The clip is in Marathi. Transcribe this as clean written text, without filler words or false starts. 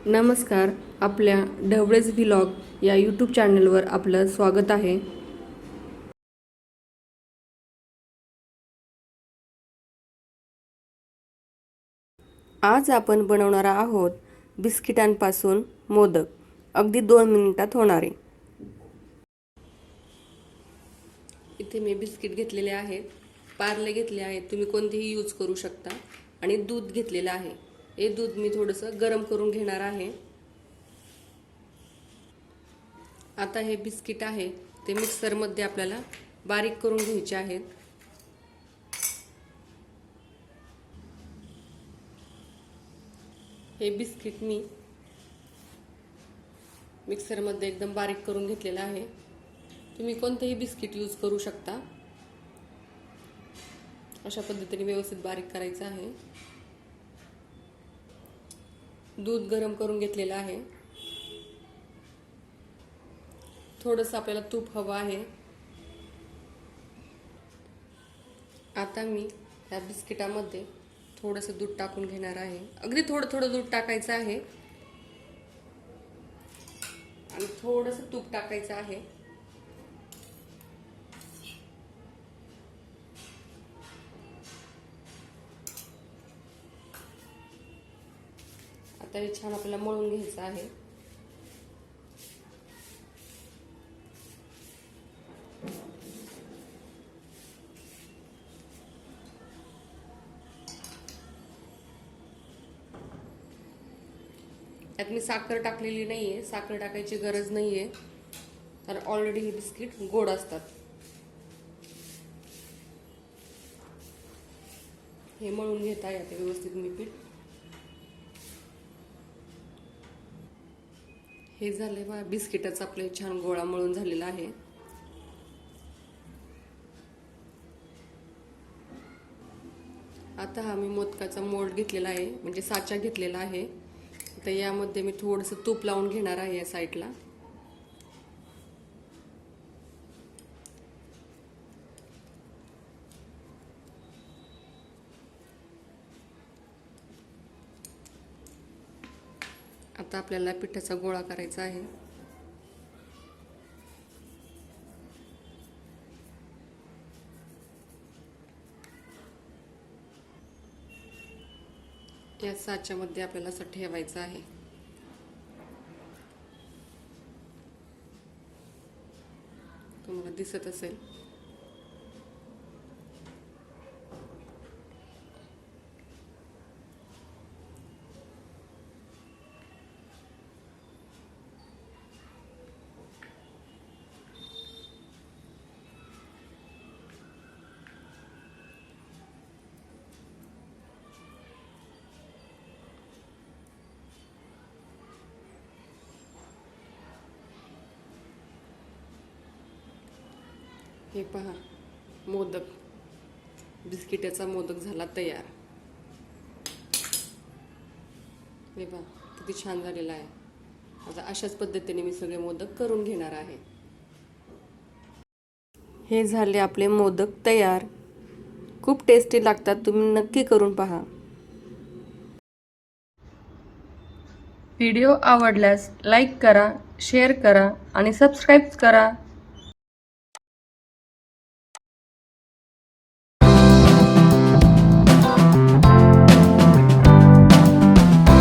नमस्कार, आपल्या ढवळेच व्लॉग या यूट्यूब चॅनलवर आपलं स्वागत आहे. आज आपण बनवणार आहोत बिस्किटांपासून मोदक, अगदी 2 मिनिटात होणारे. इथे मी बिस्किट घेतलेले आहेत, पार्ले घेतले आहेत, तुम्ही कोणतेही यूज करू शकता. आणि दूध घेतलेलं आहे. हे दूध मी थोडंसं गरम करून घेणार आहे. आता हे बिस्किट आहे ते मिक्सरमध्ये आपल्याला बारीक करून घ्यायचे आहेत. हे बिस्किट मी मिक्सरमध्ये एकदम बारीक करून घेतलेलं आहे. तुम्ही कोणतेही बिस्किट यूज करू शकता. अशा पद्धतीने व्यवस्थित बारीक करायचं आहे. दूध गरम करून घेतलेलं आहे. थोडंसं आपल्याला तूप हवं आहे. आता मी या बिस्किटामध्ये थोडंसं दूध टाकून घेणार आहे. अगदी थोडं थोडं दूध टाकायचं आहे आणि थोडंसं तूप टाकायचं आहे. आता हे छान आपल्याला मळून घ्यायचं आहे. यात मी साखर टाकलेली नाहीये, साखर टाकायची गरज नाहीये, तर ऑलरेडी हे बिस्किट गोड असतात. हे मळून घेता येते व्यवस्थित मी पीठ. हे झाले बघा, बिस्किटाचा आपले छान गोळा मळून झालेला आहे. आता हा मी मोदकाचा मोल्ड घेतलेला आहे, म्हणजे साचा घेतलेला आहे. तर यामध्ये मी थोडंसं तूप लावून घेणार आहे या साईडला. आता आपल्याला पिठाचा गोळा करायचा आहे. या साच्यामध्ये आपल्याला असं ठेवायचं आहे. तुम्हाला दिसत असेल. हे पहा, मोदक, बिस्किटाचा मोदक झाला तयार. हे पहा किती छान झालेला आहे. आता अशाच पद्धतीने मी सगळे मोदक करून घेणार आहे. हे झाले आपले मोदक तयार. खूप टेस्टी लागतात, तुम्ही नक्की करून पहा. व्हिडिओ आवडल्यास लाईक करा, शेअर करा आणि सबस्क्राईब करा.